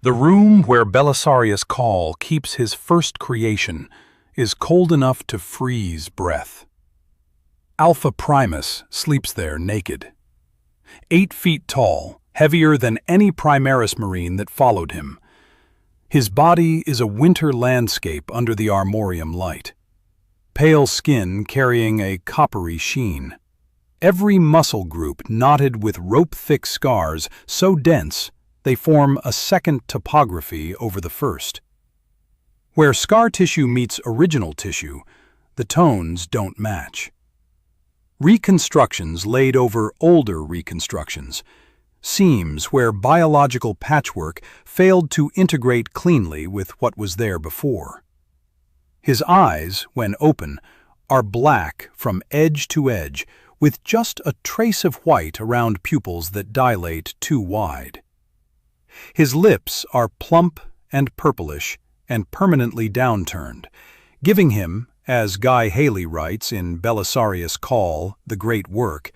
The room where Belisarius Cawl keeps his first creation is cold enough to freeze breath. Alpha Primus sleeps there naked. 8 feet tall, heavier than any Primaris Marine that followed him. His body is a winter landscape under the armorium light. Pale skin carrying a coppery sheen. Every muscle group knotted with rope-thick scars so dense they form a second topography over the first. Where scar tissue meets original tissue, the tones don't match. Reconstructions laid over older reconstructions. Seams where biological patchwork failed to integrate cleanly with what was there before. His eyes, when open, are black from edge to edge, with just a trace of white around pupils that dilate too wide. His lips are plump and purplish and permanently downturned, giving him, as Guy Haley writes in Belisarius Cawl, The Great Work,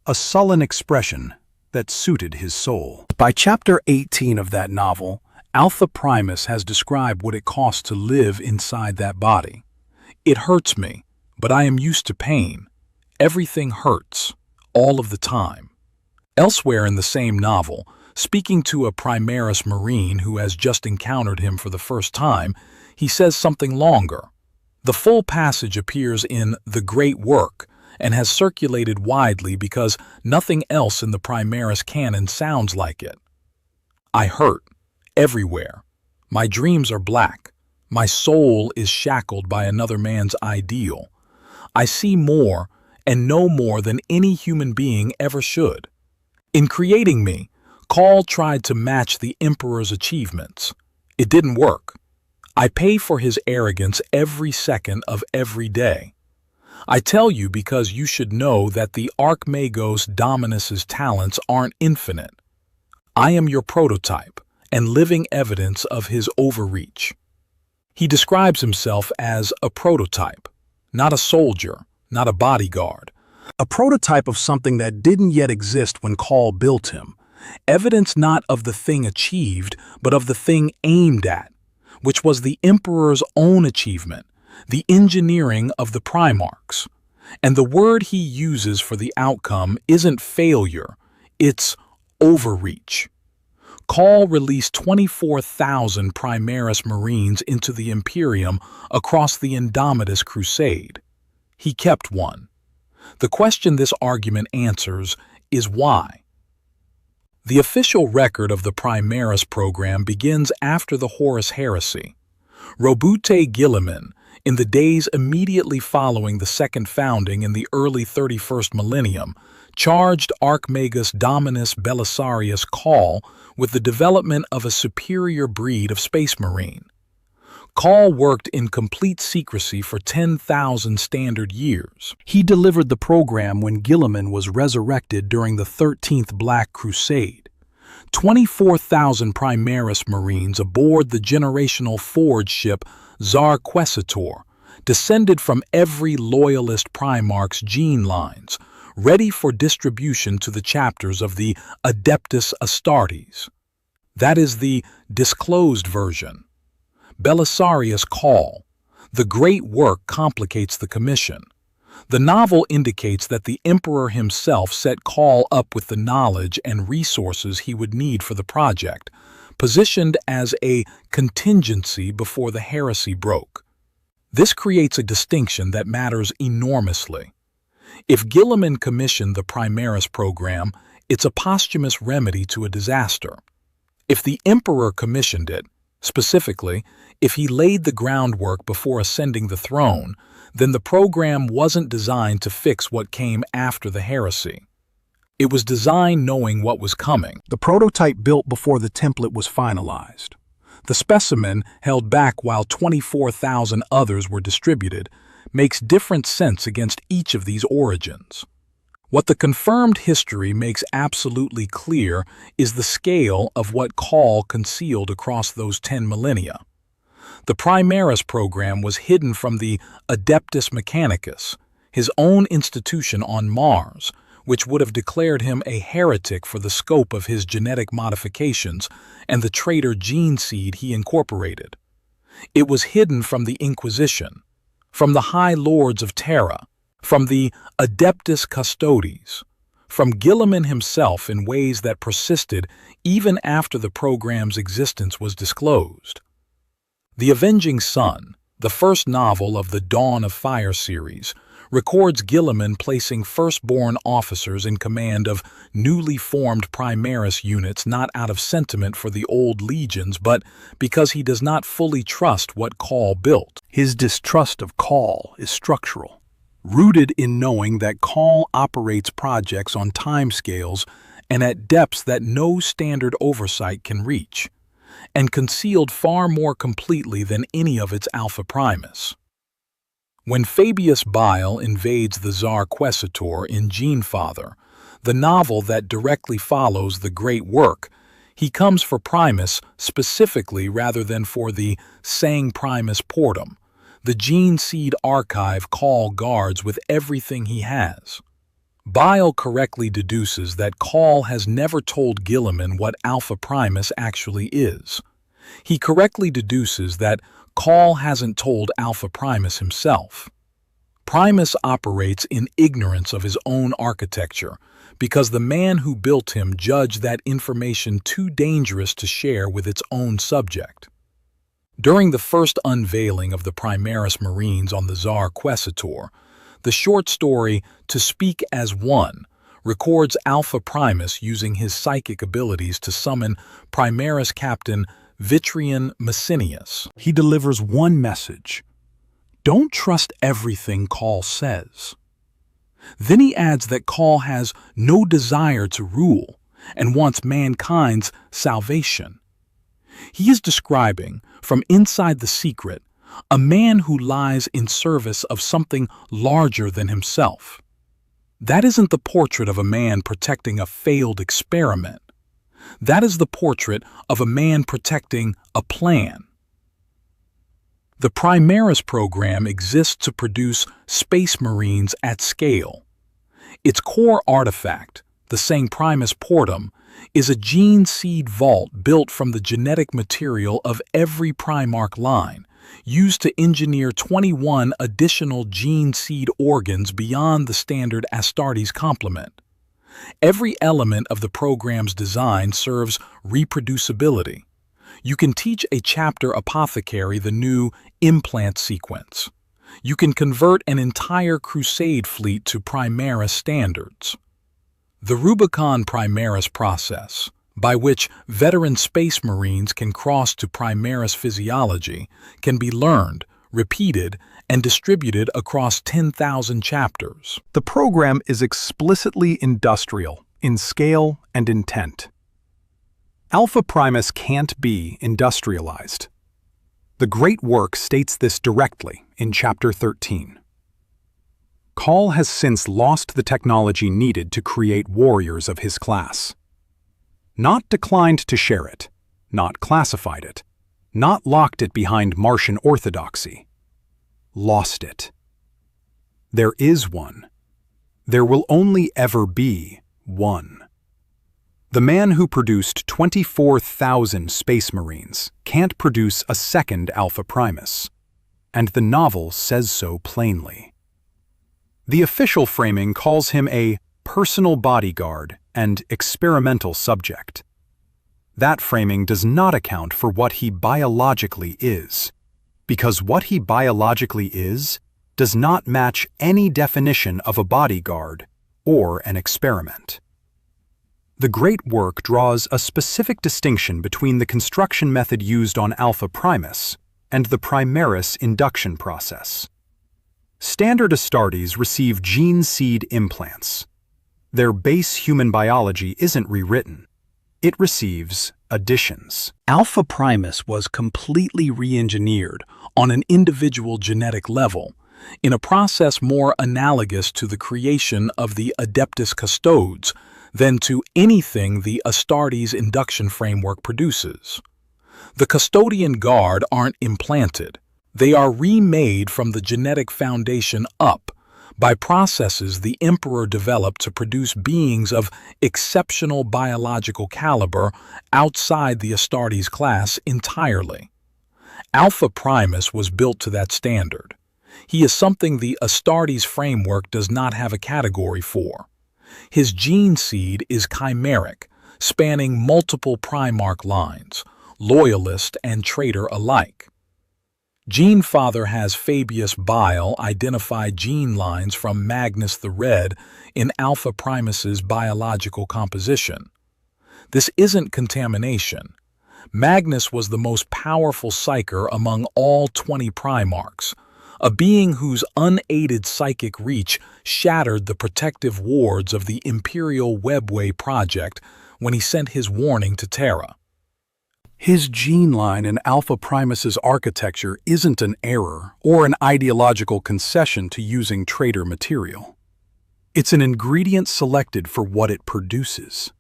a sullen expression that suited his soul. By chapter 18 of that novel, Alpha Primus has described what it costs to live inside that body. It hurts me, but I am used to pain. Everything hurts, all of the time. Elsewhere in the same novel, speaking to a Primaris Marine who has just encountered him for the first time, he says something longer. The full passage appears in The Great Work and has circulated widely because nothing else in the Primaris canon sounds like it. I hurt, everywhere. My dreams are black. My soul is shackled by another man's ideal. I see more and know more than any human being ever should. In creating me, Cawl tried to match the Emperor's achievements. It didn't work. I pay for his arrogance every second of every day. I tell you because you should know that the Archmagos Dominus's talents aren't infinite. I am your prototype and living evidence of his overreach. He describes himself as a prototype, not a soldier, not a bodyguard. A prototype of something that didn't yet exist when Cawl built him. Evidence not of the thing achieved, but of the thing aimed at, which was the Emperor's own achievement, the engineering of the Primarchs. And the word he uses for the outcome isn't failure, it's overreach. Cawl released 24,000 Primaris Marines into the Imperium across the Indomitus Crusade. He kept one. The question this argument answers is why. The official record of the Primaris program begins after the Horus Heresy. Robute Guilliman, in the days immediately following the second founding in the early 31st millennium, charged Archmagus Dominus Belisarius Cawl with the development of a superior breed of space marine. Cawl worked in complete secrecy for 10,000 standard years. He delivered the program when Guilliman was resurrected during the 13th Black Crusade. 24,000 Primaris Marines aboard the generational forge ship Zar Quesitor, descended from every loyalist Primarch's gene lines, ready for distribution to the chapters of the Adeptus Astartes. That is the disclosed version. Belisarius Cawl, The Great Work complicates the commission. The novel indicates that the Emperor himself set Cawl up with the knowledge and resources he would need for the project, positioned as a contingency before the heresy broke. This creates a distinction that matters enormously. If Guilliman commissioned the Primaris program, it's a posthumous remedy to a disaster. If the Emperor commissioned it, specifically, if he laid the groundwork before ascending the throne, then the program wasn't designed to fix what came after the heresy. It was designed knowing what was coming. The prototype built before the template was finalized. The specimen held back while 24,000 others were distributed makes different sense against each of these origins. What the confirmed history makes absolutely clear is the scale of what Cawl concealed across those 10 millennia. The Primaris program was hidden from the Adeptus Mechanicus, his own institution on Mars, which would have declared him a heretic for the scope of his genetic modifications and the traitor gene seed he incorporated. It was hidden from the Inquisition, from the High Lords of Terra, from the Adeptus Custodes, from Guilliman himself in ways that persisted even after the program's existence was disclosed. The Avenging Sun, the first novel of the Dawn of Fire series, records Guilliman placing firstborn officers in command of newly formed Primaris units not out of sentiment for the old legions, but because he does not fully trust what Cawl built. His distrust of Cawl is structural, rooted in knowing that Cawl operates projects on timescales and at depths that no standard oversight can reach, and concealed far more completely than any of its Alpha Primus. When Fabius Bile invades the Tsar Quesitor in Genefather, the novel that directly follows the great work, he comes for Primus specifically rather than for the Sang Primus Portum, the gene seed archive Cawl guards with everything he has. Bile correctly deduces that Cawl has never told Guilliman what Alpha Primus actually is. He correctly deduces that Cawl hasn't told Alpha Primus himself. Primus operates in ignorance of his own architecture because the man who built him judged that information too dangerous to share with its own subject. During the first unveiling of the Primaris Marines on the Tsar Quesitor, the short story To Speak as One records Alpha Primus using his psychic abilities to summon Primaris Captain Vitrian Massinius. He delivers one message: don't trust everything Cawl says. Then he adds that Cawl has no desire to rule and wants mankind's salvation. He is describing, from inside the secret, a man who lies in service of something larger than himself. That isn't the portrait of a man protecting a failed experiment. That is the portrait of a man protecting a plan. The Primaris program exists to produce space marines at scale. Its core artifact, the Sang Primus Portum, is a gene seed vault built from the genetic material of every Primarch line, used to engineer 21 additional gene seed organs beyond the standard Astartes complement. Every element of the program's design serves reproducibility. You can teach a chapter apothecary the new implant sequence. You can convert an entire crusade fleet to Primaris standards. The Rubicon Primaris process, by which veteran space marines can cross to Primaris physiology, can be learned, repeated, and distributed across 10,000 chapters. The program is explicitly industrial in scale and intent. Alpha Primus can't be industrialized. The great work states this directly in Chapter 13. Cawl has since lost the technology needed to create warriors of his class. Not declined to share it, not classified it, not locked it behind Martian orthodoxy. Lost it. There is one. There will only ever be one. The man who produced 24,000 Space Marines can't produce a second Alpha Primus, and the novel says so plainly. The official framing calls him a personal bodyguard and experimental subject. That framing does not account for what he biologically is, because what he biologically is does not match any definition of a bodyguard or an experiment. The great work draws a specific distinction between the construction method used on Alpha Primus and the Primaris induction process. Standard Astartes receive gene seed implants. Their base human biology isn't rewritten. It receives additions. Alpha Primus was completely re-engineered on an individual genetic level, in a process more analogous to the creation of the Adeptus Custodes than to anything the Astartes induction framework produces. The Custodian Guard aren't implanted. They are remade from the genetic foundation up, by processes the Emperor developed to produce beings of exceptional biological caliber outside the Astartes class entirely. Alpha Primus was built to that standard. He is something the Astartes framework does not have a category for. His gene seed is chimeric, spanning multiple Primarch lines, loyalist and traitor alike. Gene Father has Fabius Bile identify gene lines from Magnus the Red in Alpha Primus's biological composition. This isn't contamination. Magnus was the most powerful psyker among all 20 Primarchs, a being whose unaided psychic reach shattered the protective wards of the Imperial Webway project when he sent his warning to Terra. His gene line in Alpha Primus's architecture isn't an error or an ideological concession to using traitor material. It's an ingredient selected for what it produces.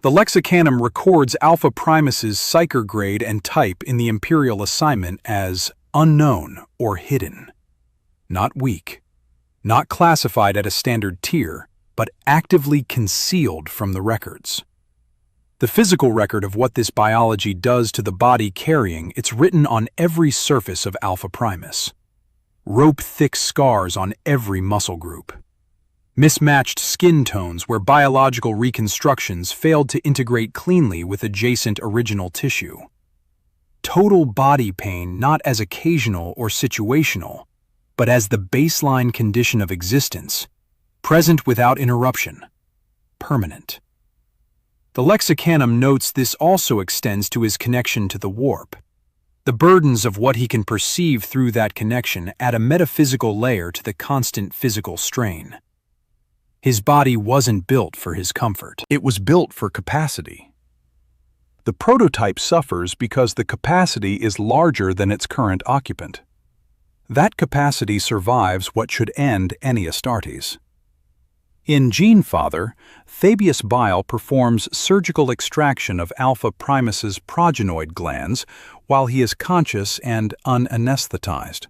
The Lexicanum records Alpha Primus's psyker grade and type in the Imperial assignment as unknown or hidden. Not weak, not classified at a standard tier, but actively concealed from the records. The physical record of what this biology does to the body carrying it's written on every surface of Alpha Primus. Rope-thick scars on every muscle group. Mismatched skin tones where biological reconstructions failed to integrate cleanly with adjacent original tissue. Total body pain not as occasional or situational, but as the baseline condition of existence, present without interruption, permanent. The Lexicanum notes this also extends to his connection to the warp. The burdens of what he can perceive through that connection add a metaphysical layer to the constant physical strain. His body wasn't built for his comfort. It was built for capacity. The prototype suffers because the capacity is larger than its current occupant. That capacity survives what should end any Astartes. In Gene Father, Fabius Bile performs surgical extraction of Alpha Primus's progenoid glands while he is conscious and unanesthetized.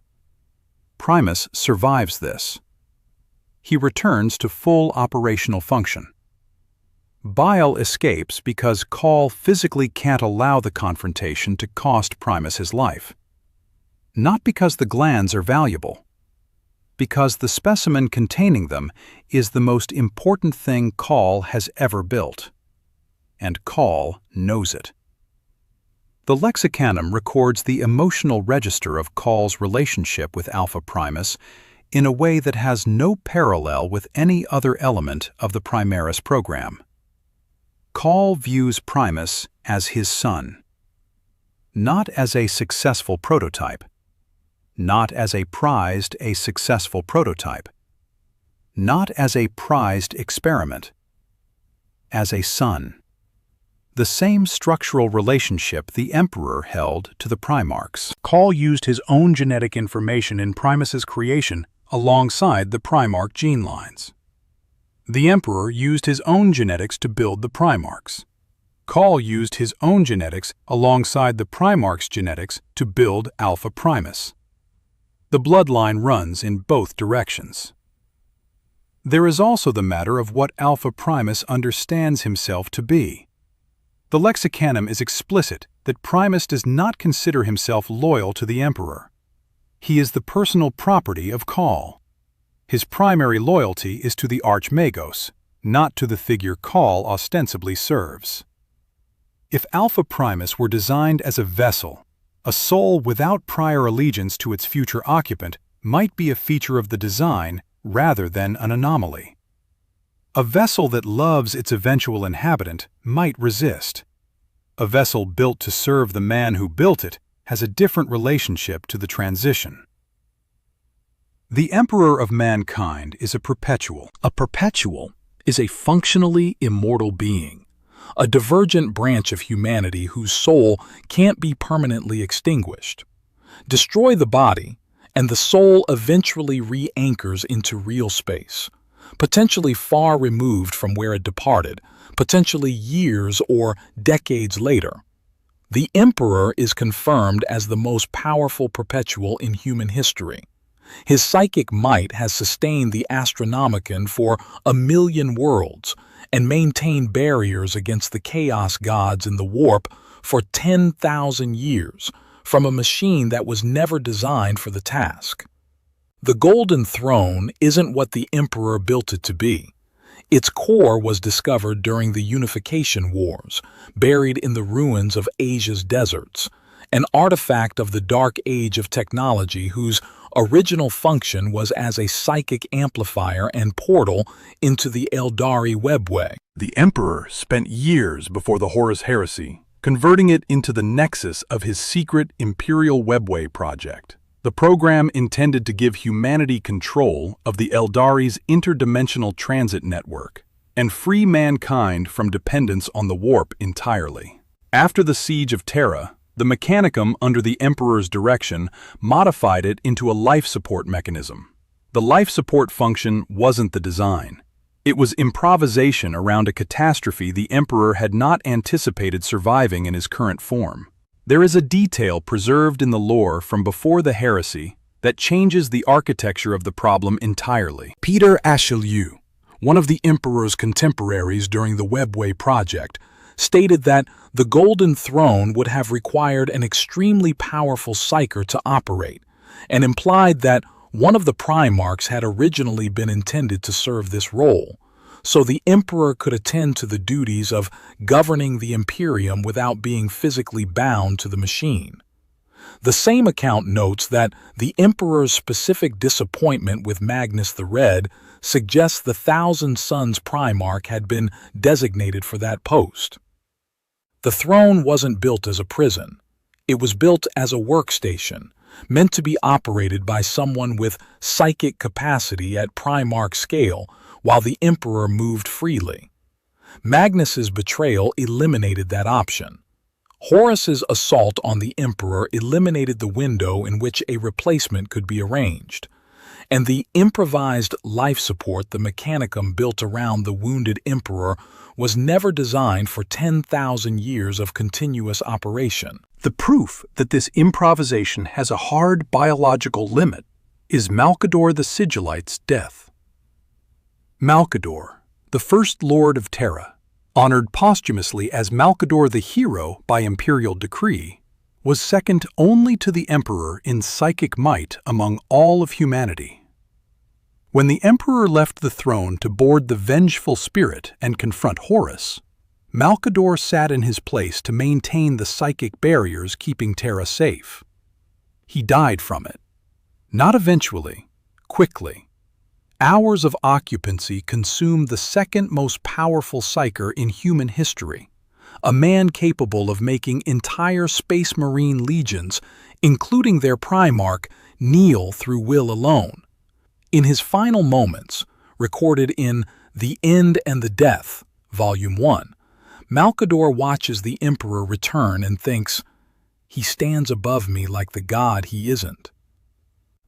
Primus survives this. He returns to full operational function. Bile escapes because Cawl physically can't allow the confrontation to cost Primus his life. Not because the glands are valuable, because the specimen containing them is the most important thing Cawl has ever built. And Cawl knows it. The Lexicanum records the emotional register of Cawl's relationship with Alpha Primus in a way that has no parallel with any other element of the Primaris program. Cawl views Primus as his son, not as a successful prototype, not as a successful prototype, not as a prized experiment, as a son. The same structural relationship the Emperor held to the Primarchs. Cawl used his own genetic information in Primus's creation alongside the Primarch gene lines. The Emperor used his own genetics to build the Primarchs. Cawl used his own genetics alongside the Primarch's genetics to build Alpha Primus. The bloodline runs in both directions. There is also the matter of what Alpha Primus understands himself to be. The Lexicanum is explicit that Primus does not consider himself loyal to the Emperor. He is the personal property of Cawl. His primary loyalty is to the Archmagos, not to the figure Cawl ostensibly serves. If Alpha Primus were designed as a vessel, a soul without prior allegiance to its future occupant might be a feature of the design rather than an anomaly. A vessel that loves its eventual inhabitant might resist. A vessel built to serve the man who built it has a different relationship to the transition. The Emperor of Mankind is a perpetual. A perpetual is a functionally immortal being, a divergent branch of humanity whose soul can't be permanently extinguished. Destroy the body, and the soul eventually re-anchors into real space, potentially far removed from where it departed, potentially years or decades later. The Emperor is confirmed as the most powerful perpetual in human history. His psychic might has sustained the Astronomicon for 1,000,000 worlds and maintained barriers against the chaos gods in the warp for 10,000 years from a machine that was never designed for the task. The Golden Throne isn't what the Emperor built it to be. Its core was discovered during the Unification Wars, buried in the ruins of Asia's deserts, an artifact of the Dark Age of technology whose original function was as a psychic amplifier and portal into the Eldari webway. The Emperor spent years before the Horus Heresy converting it into the nexus of his secret Imperial Webway project. The program intended to give humanity control of the Eldari's interdimensional transit network and free mankind from dependence on the warp entirely. After the Siege of Terra, the Mechanicum, under the Emperor's direction, modified it into a life support mechanism. The life support function wasn't the design. It was improvisation around a catastrophe the Emperor had not anticipated surviving in his current form. There is a detail preserved in the lore from before the heresy that changes the architecture of the problem entirely. Peter Achelieu, one of the Emperor's contemporaries during the Webway project, stated that the Golden Throne would have required an extremely powerful psyker to operate, and implied that one of the Primarchs had originally been intended to serve this role, so the Emperor could attend to the duties of governing the Imperium without being physically bound to the machine. The same account notes that the Emperor's specific disappointment with Magnus the Red suggests the Thousand Sons Primarch had been designated for that post. The throne wasn't built as a prison. It was built as a workstation, meant to be operated by someone with psychic capacity at Primarch scale while the Emperor moved freely. Magnus's betrayal eliminated that option. Horus's assault on the Emperor eliminated the window in which a replacement could be arranged, and the improvised life support the Mechanicum built around the wounded Emperor was never designed for 10,000 years of continuous operation. The proof that this improvisation has a hard biological limit is Malcador the Sigillite's death. Malcador, the first Lord of Terra, honored posthumously as Malcador the Hero by imperial decree, was second only to the Emperor in psychic might among all of humanity. When the Emperor left the throne to board the vengeful spirit and confront Horus, Malcador sat in his place to maintain the psychic barriers keeping Terra safe. He died from it. Not eventually, quickly. Hours of occupancy consumed the second most powerful psyker in human history, a man capable of making entire Space Marine legions, including their Primarch, kneel through will alone. In his final moments, recorded in The End and the Death, Volume 1, Malcador watches the Emperor return and thinks, "He stands above me like the god he isn't."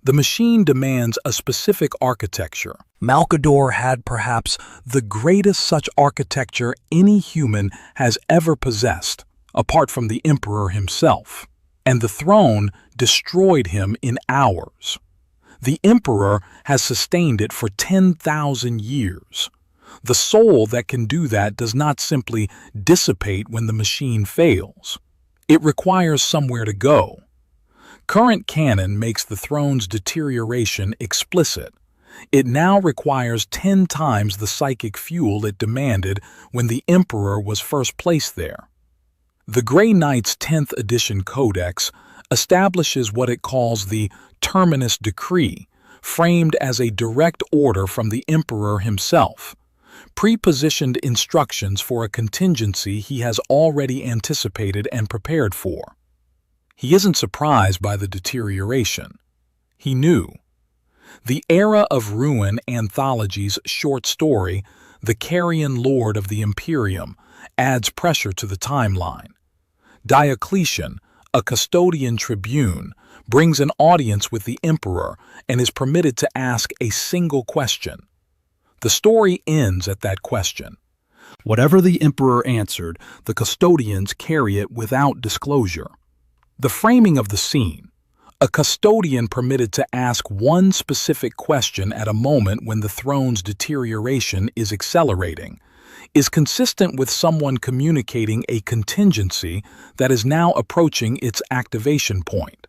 The machine demands a specific architecture. Malcador had perhaps the greatest such architecture any human has ever possessed, apart from the Emperor himself, and the throne destroyed him in hours. The Emperor has sustained it for 10,000 years. The soul that can do that does not simply dissipate when the machine fails. It requires somewhere to go. Current canon makes the throne's deterioration explicit. It now requires 10 times the psychic fuel it demanded when the Emperor was first placed there. The Grey Knight's 10th edition codex establishes what it calls the Terminus Decree, framed as a direct order from the Emperor himself, pre-positioned instructions for a contingency he has already anticipated and prepared for. He isn't surprised by the deterioration. He knew. The Era of Ruin anthology's short story, The Carrion Lord of the Imperium, adds pressure to the timeline. Diocletian, a Custodian tribune, brings an audience with the Emperor and is permitted to ask a single question. The story ends at that question. Whatever the Emperor answered, the Custodians carry it without disclosure. The framing of the scene, A custodian permitted to ask one specific question at a moment when the throne's deterioration is accelerating, is consistent with someone communicating a contingency that is now approaching its activation point.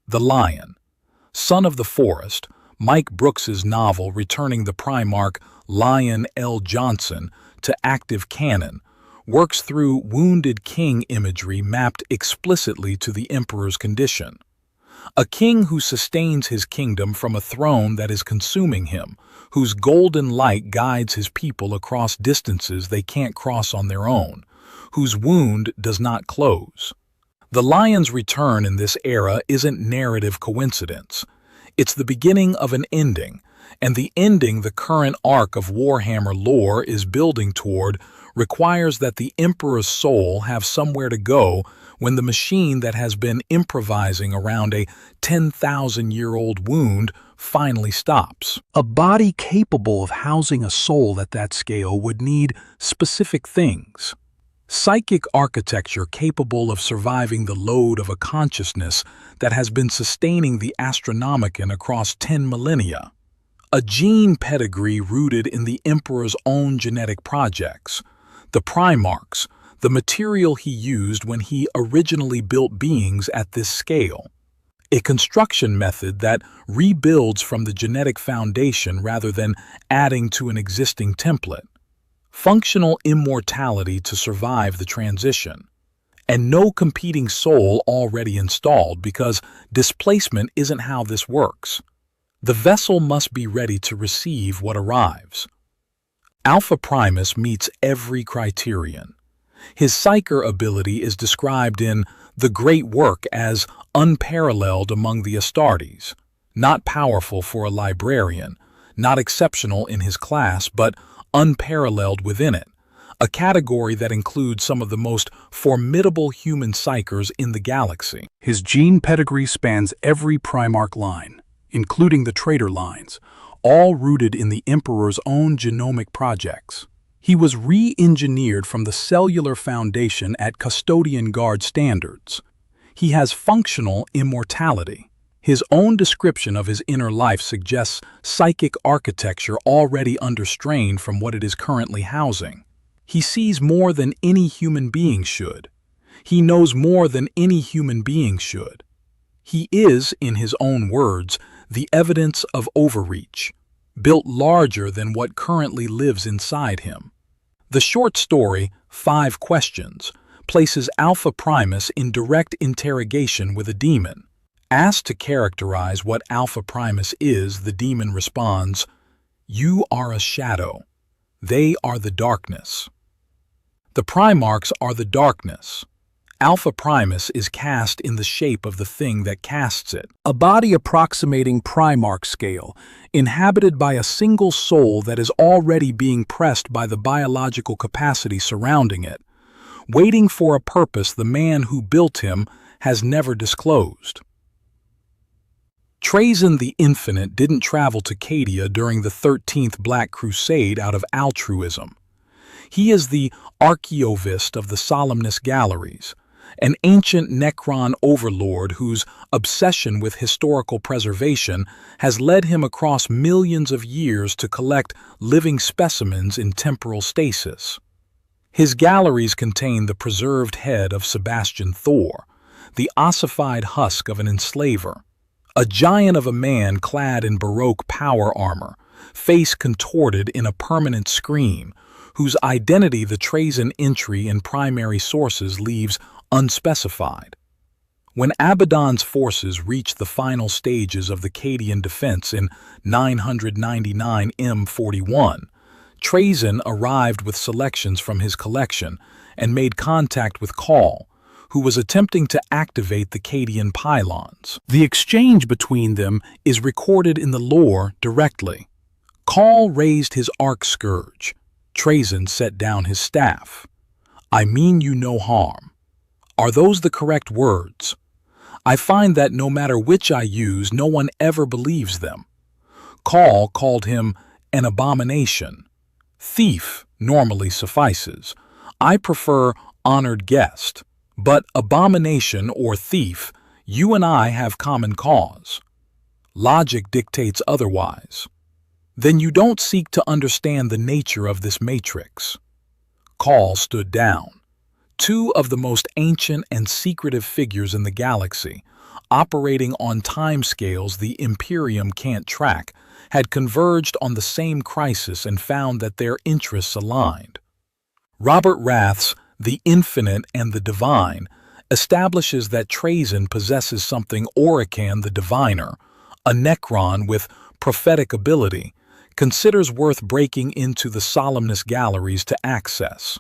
The Lion. Son of the Forest, Mike Brooks's novel returning the Primarch Lion L. Johnson to active canon works through wounded king imagery mapped explicitly to the emperor's condition. A king who sustains his kingdom from a throne that is consuming him, whose golden light guides his people across distances they can't cross on their own, whose wound does not close. The Lion's return in this era isn't narrative coincidence. It's the beginning of an ending, and the ending the current arc of Warhammer lore is building toward requires that the Emperor's soul have somewhere to go when the machine that has been improvising around a 10,000-year-old wound finally stops. A body capable of housing a soul at that scale would need specific things. Psychic architecture capable of surviving the load of a consciousness that has been sustaining the Astronomicon across 10 millennia. A gene pedigree rooted in the Emperor's own genetic projects. The Primarchs, the material he used when he originally built beings at this scale. A construction method that rebuilds from the genetic foundation rather than adding to an existing template. Functional immortality to survive the transition. And no competing soul already installed because displacement isn't how this works. The vessel must be ready to receive what arrives. Alpha Primus meets every criterion. His psyker ability is described in The Great Work as unparalleled among the Astartes, not powerful for a librarian, not exceptional in his class, but unparalleled within it, a category that includes some of the most formidable human psychers in the galaxy. His gene pedigree spans every Primarch line, including the traitor lines, all rooted in the Emperor's own genomic projects. He was re-engineered from the cellular foundation at Custodian Guard standards. He has functional immortality. His own description of his inner life suggests psychic architecture already under strain from what it is currently housing. He sees more than any human being should. He knows more than any human being should. He is, in his own words, the evidence of overreach, built larger than what currently lives inside him. The short story, 5 Questions, places Alpha Primus in direct interrogation with a demon. Asked to characterize what Alpha Primus is, the demon responds, "You are a shadow. They are the darkness." The Primarchs are the darkness. Alpha Primus is cast in the shape of the thing that casts it. A body approximating Primarch scale, inhabited by a single soul that is already being pressed by the biological capacity surrounding it, waiting for a purpose the man who built him has never disclosed. Trazyn the Infinite didn't travel to Cadia during the 13th Black Crusade out of altruism. He is the archaeovist of the Solemnus Galleries, an ancient Necron overlord whose obsession with historical preservation has led him across millions of years to collect living specimens in temporal stasis. His galleries contain the preserved head of Sebastian Thor, the ossified husk of an enslaver, a giant of a man clad in Baroque power armor, face contorted in a permanent scream, whose identity the Trazyn entry in primary sources leaves unspecified. When Abaddon's forces reached the final stages of the Cadian defense in 999 M41, Trazyn arrived with selections from his collection and made contact with Cawl, who was attempting to activate the Cadian pylons. The exchange between them is recorded in the lore directly. Cawl raised his arc scourge. Trazyn set down his staff. "I mean you no harm." Are those the correct words? I find that no matter which I use, no one ever believes them. Cawl called him an abomination. Thief normally suffices. I prefer honored guest. But abomination or thief You and I have common cause. Logic dictates otherwise. Then you don't seek to understand the nature of this matrix. Cawl stood down. Two of the most ancient and secretive figures in the galaxy, operating on timescales the Imperium can't track, had converged on the same crisis and found that their interests aligned. Robert Rath's The Infinite and the Divine establishes that Trazyn possesses something Orican the Diviner, a Necron with prophetic ability, considers worth breaking into the Solemnus galleries to access.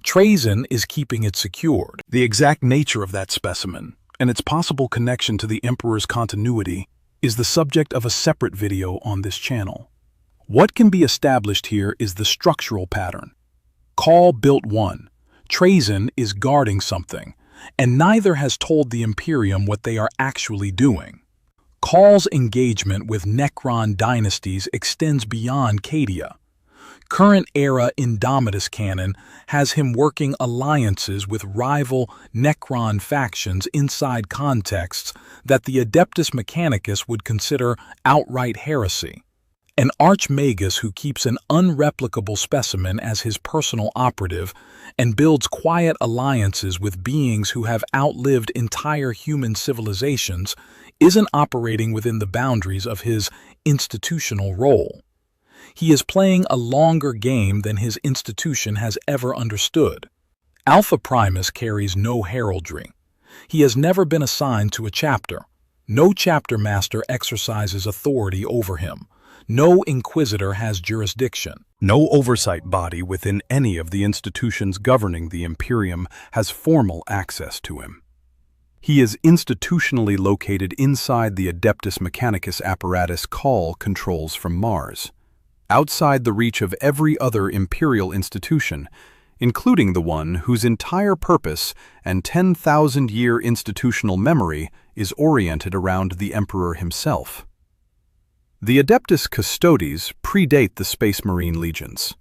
Trazyn is keeping it secured. The exact nature of that specimen and its possible connection to the Emperor's continuity is the subject of a separate video on this channel. What can be established here is the structural pattern. Cawl built one. Trazyn is guarding something, and neither has told the Imperium what they are actually doing. Cawl's engagement with Necron dynasties extends beyond Cadia. Current era Indomitus canon has him working alliances with rival Necron factions inside contexts that the Adeptus Mechanicus would consider outright heresy. An archmagus who keeps an unreplicable specimen as his personal operative and builds quiet alliances with beings who have outlived entire human civilizations isn't operating within the boundaries of his institutional role. He is playing a longer game than his institution has ever understood. Alpha Primus carries no heraldry. He has never been assigned to a chapter. No chapter master exercises authority over him. No inquisitor has jurisdiction. No oversight body within any of the institutions governing the Imperium has formal access to him. He is institutionally located inside the Adeptus Mechanicus apparatus Cawl controls from Mars, outside the reach of every other Imperial institution, including the one whose entire purpose and 10,000-year institutional memory is oriented around the Emperor himself. The Adeptus Custodes predate the Space Marine legions.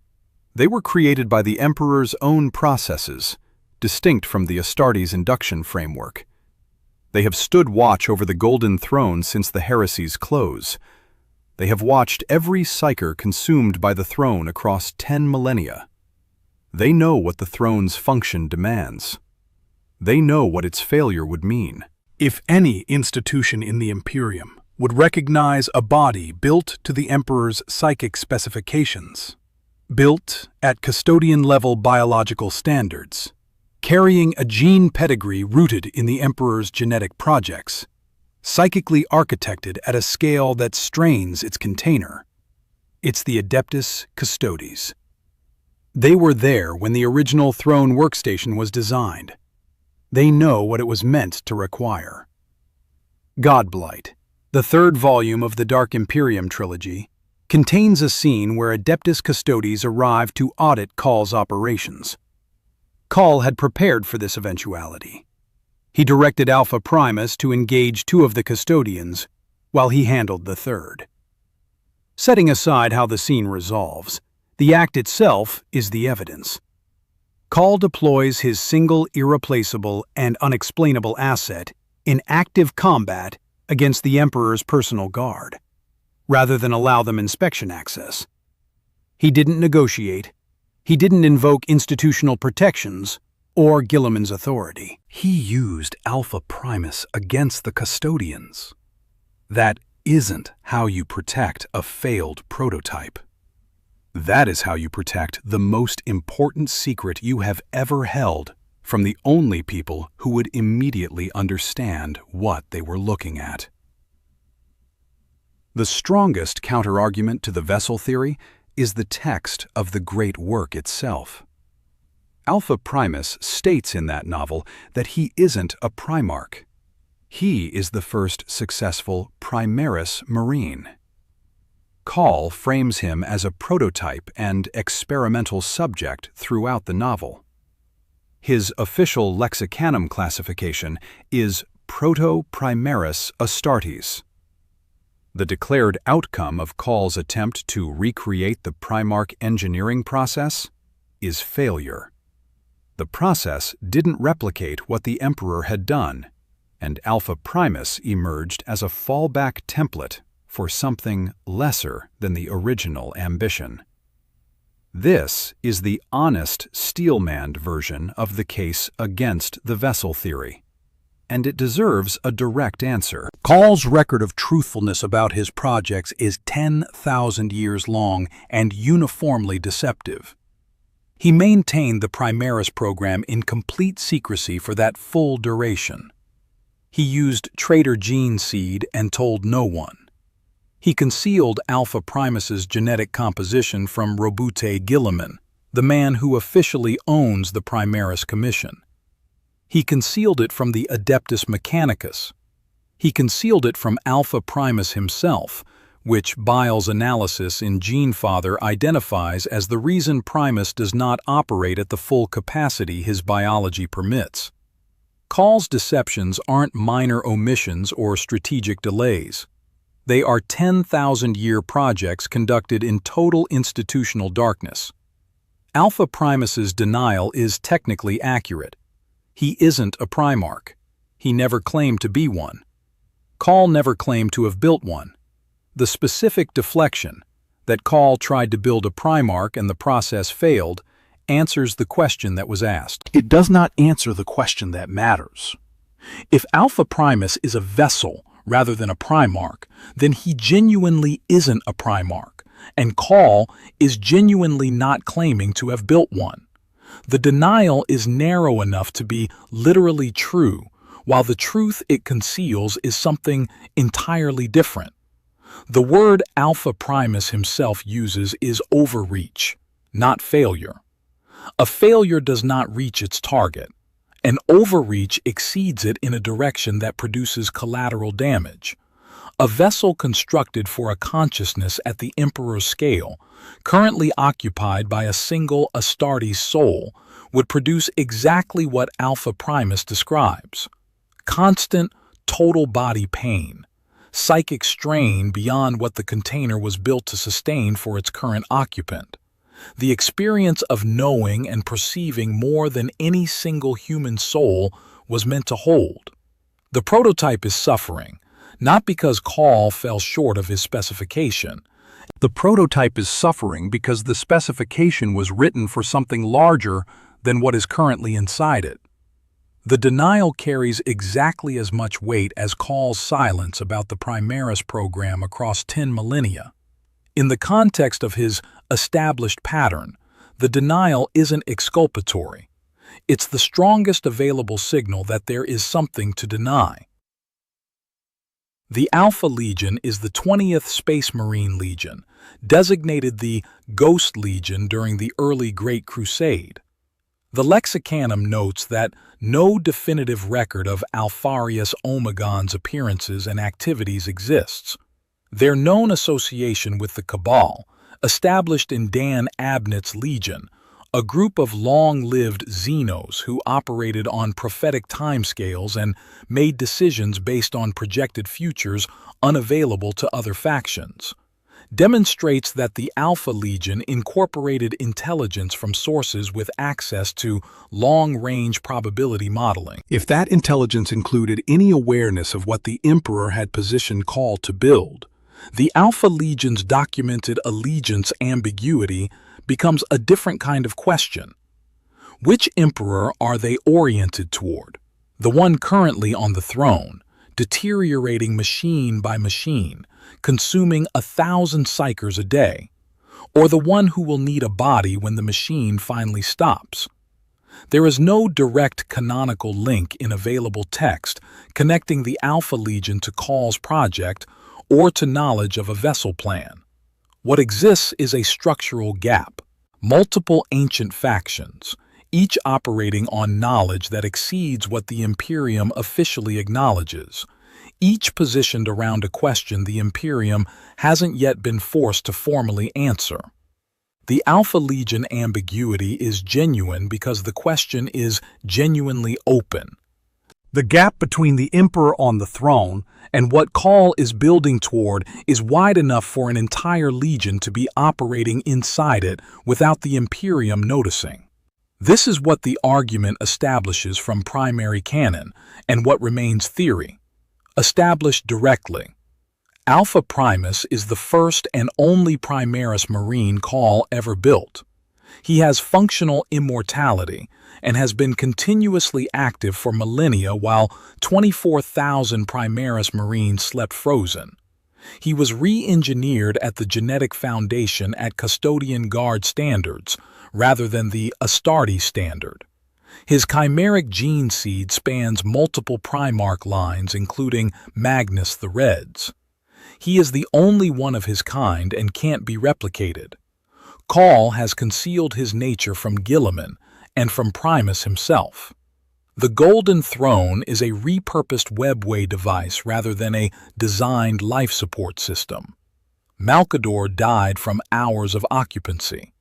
They were created by the Emperor's own processes, distinct from the Astartes induction framework. They have stood watch over the Golden Throne since the heresy's close. They have watched every psyker consumed by the throne across 10 millennia. They know what the throne's function demands. They know what its failure would mean. If any institution in the Imperium would recognize a body built to the Emperor's psychic specifications, built at Custodian-level biological standards, carrying a gene pedigree rooted in the Emperor's genetic projects, psychically architected at a scale that strains its container, it's the Adeptus Custodes. They were there when the original throne workstation was designed. They know what it was meant to require. Godblight, the third volume of the Dark Imperium trilogy, contains a scene where Adeptus Custodes arrive to audit Cawl's operations. Cawl had prepared for this eventuality. He directed Alpha Primus to engage two of the Custodians, while he handled the third. Setting aside how the scene resolves, the act itself is the evidence. Cawl deploys his single irreplaceable and unexplainable asset in active combat against the Emperor's personal guard, rather than allow them inspection access. He didn't negotiate. He didn't invoke institutional protections or Guilliman's authority. He used Alpha Primus against the Custodians. That isn't how you protect a failed prototype. That is how you protect the most important secret you have ever held from the only people who would immediately understand what they were looking at. The strongest counterargument to the vessel theory is the text of the great work itself. Alpha Primus states in that novel that he isn't a Primarch. He is the first successful Primaris Marine. Cawl frames him as a prototype and experimental subject throughout the novel. His official lexicanum classification is Proto-Primaris Astartes. The declared outcome of Cawl's attempt to recreate the Primarch engineering process is failure. The process didn't replicate what the Emperor had done. and Alpha Primus emerged as a fallback template for something lesser than the original ambition. This is the honest, steel-manned version of the case against the vessel theory, and it deserves a direct answer. Cawl's record of truthfulness about his projects is 10,000 years long and uniformly deceptive. He maintained the Primaris program in complete secrecy for that full duration. He used traitor gene seed and told no one. He concealed Alpha Primus's genetic composition from Robute Guilliman, the man who officially owns the Primaris Commission. He concealed it from the Adeptus Mechanicus. He concealed it from Alpha Primus himself, which Bile's analysis in GeneFather identifies as the reason Primus does not operate at the full capacity his biology permits. Cawl's deceptions aren't minor omissions or strategic delays. They are 10,000-year projects conducted in total institutional darkness. Alpha Primus's denial is technically accurate. He isn't a Primarch. He never claimed to be one. Cawl never claimed to have built one. The specific deflection, that Cawl tried to build a Primarch and the process failed, answers the question that was asked. It does not answer the question that matters. If Alpha Primus is a vessel rather than a Primarch, then he genuinely isn't a Primarch, and Cawl is genuinely not claiming to have built one. The denial is narrow enough to be literally true, while the truth it conceals is something entirely different. The word Alpha Primus himself uses is overreach, not failure. A failure does not reach its target. An overreach exceeds it in a direction that produces collateral damage. A vessel constructed for a consciousness at the Emperor's scale, currently occupied by a single Astartes soul, would produce exactly what Alpha Primus describes: constant, total body pain, psychic strain beyond what the container was built to sustain for its current occupant, the experience of knowing and perceiving more than any single human soul was meant to hold. The prototype is suffering, not because Cawl fell short of his specification. The prototype is suffering because the specification was written for something larger than what is currently inside it. The denial carries exactly as much weight as Cawl's silence about the Primaris program across 10 millennia. In the context of his established pattern, the denial isn't exculpatory. It's the strongest available signal that there is something to deny. The Alpha Legion is the 20th Space Marine Legion, designated the Ghost Legion during the early Great Crusade. The Lexicanum notes that no definitive record of Alpharius Omegon's appearances and activities exists. Their known association with the Cabal, established in Dan Abnett's Legion, a group of long-lived Xenos who operated on prophetic timescales and made decisions based on projected futures unavailable to other factions, demonstrates that the Alpha Legion incorporated intelligence from sources with access to long-range probability modeling. If that intelligence included any awareness of what the Emperor had positioned Cawl to build, the Alpha Legion's documented allegiance ambiguity becomes a different kind of question. Which Emperor are they oriented toward? The one currently on the throne, deteriorating machine by machine, consuming 1,000 psychers a day, or the one who will need a body when the machine finally stops? There is no direct canonical link in available text connecting the Alpha Legion to Cawl's project or to knowledge of a vessel plan. What exists is a structural gap. Multiple ancient factions, each operating on knowledge that exceeds what the Imperium officially acknowledges, each positioned around a question the Imperium hasn't yet been forced to formally answer. The Alpha Legion ambiguity is genuine because the question is genuinely open. The gap between the Emperor on the throne and what Cawl is building toward is wide enough for an entire legion to be operating inside it without the Imperium noticing. This is what the argument establishes from primary canon and what remains theory. Established directly. Alpha Primus is the first and only Primaris Marine Cawl ever built. He has functional immortality and has been continuously active for millennia while 24,000 Primaris Marines slept frozen. He was re-engineered at the genetic foundation at Custodian Guard standards, rather than the Astartes standard. His chimeric gene seed spans multiple Primarch lines, including Magnus the Reds. He is the only one of his kind and can't be replicated. Cawl has concealed his nature from Guilliman and from Primus himself. The Golden Throne is a repurposed webway device rather than a designed life support system. Malcador died from hours of occupancy.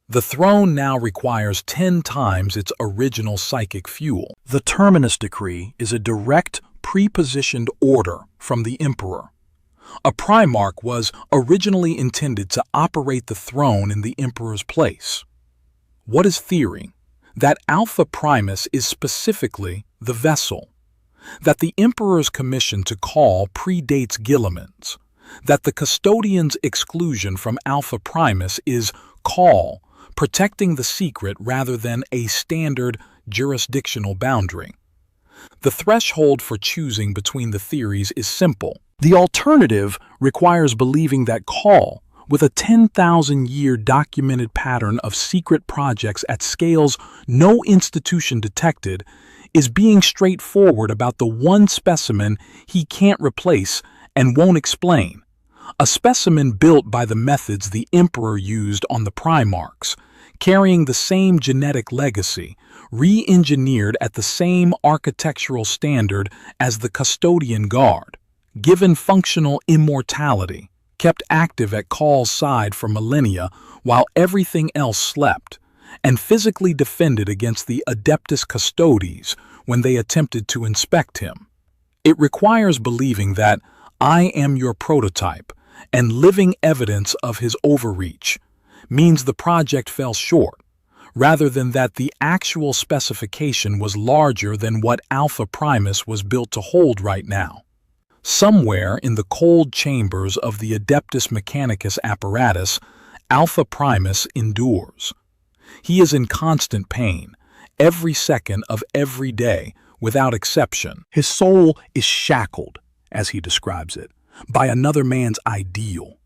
The throne now requires 10 times its original psychic fuel. The Terminus Decree is a direct, pre-positioned order from the Emperor. A Primarch was originally intended to operate the throne in the Emperor's place. What is theory? That Alpha Primus is specifically the vessel. That the Emperor's commission to Cawl predates Guilliman's. That the Custodian's exclusion from Alpha Primus is Cawl, protecting the secret rather than a standard jurisdictional boundary. The threshold for choosing between the theories is simple. The alternative requires believing that Cawl, with a 10,000-year documented pattern of secret projects at scales no institution detected, is being straightforward about the one specimen he can't replace and won't explain. A specimen built by the methods the Emperor used on the Primarchs, carrying the same genetic legacy, re-engineered at the same architectural standard as the Custodian Guard, given functional immortality, kept active at Cawl's side for millennia while everything else slept, and physically defended against the Adeptus Custodes when they attempted to inspect him. It requires believing that I am your prototype, and living evidence of his overreach, means the project fell short, rather than that the actual specification was larger than what Alpha Primus was built to hold right now. Somewhere in the cold chambers of the Adeptus Mechanicus apparatus, Alpha Primus endures. He is in constant pain, every second of every day, without exception. His soul is shackled, as he describes it, by another man's ideal.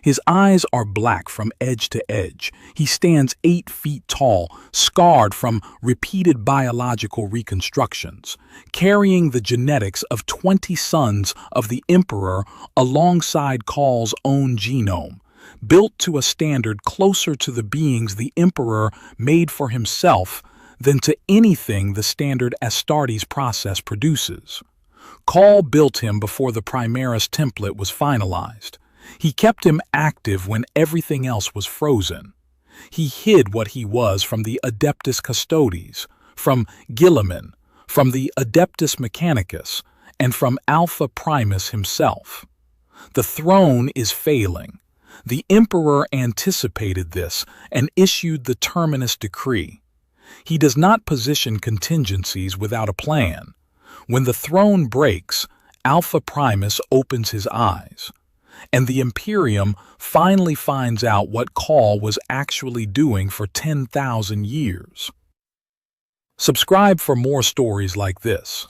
His eyes are black from edge to edge. He stands 8 feet tall, scarred from repeated biological reconstructions, carrying the genetics of 20 sons of the Emperor alongside Cawl's own genome, built to a standard closer to the beings the Emperor made for himself than to anything the standard Astartes process produces. Cawl built him before the Primaris template was finalized. He kept him active when everything else was frozen. He hid what he was from the Adeptus Custodes, from Guilliman, from the Adeptus Mechanicus, and from Alpha Primus himself. The throne is failing. The Emperor anticipated this and issued the Terminus Decree. He does not position contingencies without a plan. When the throne breaks, Alpha Primus opens his eyes, and the Imperium finally finds out what Cawl was actually doing for 10,000 years. Subscribe for more stories like this.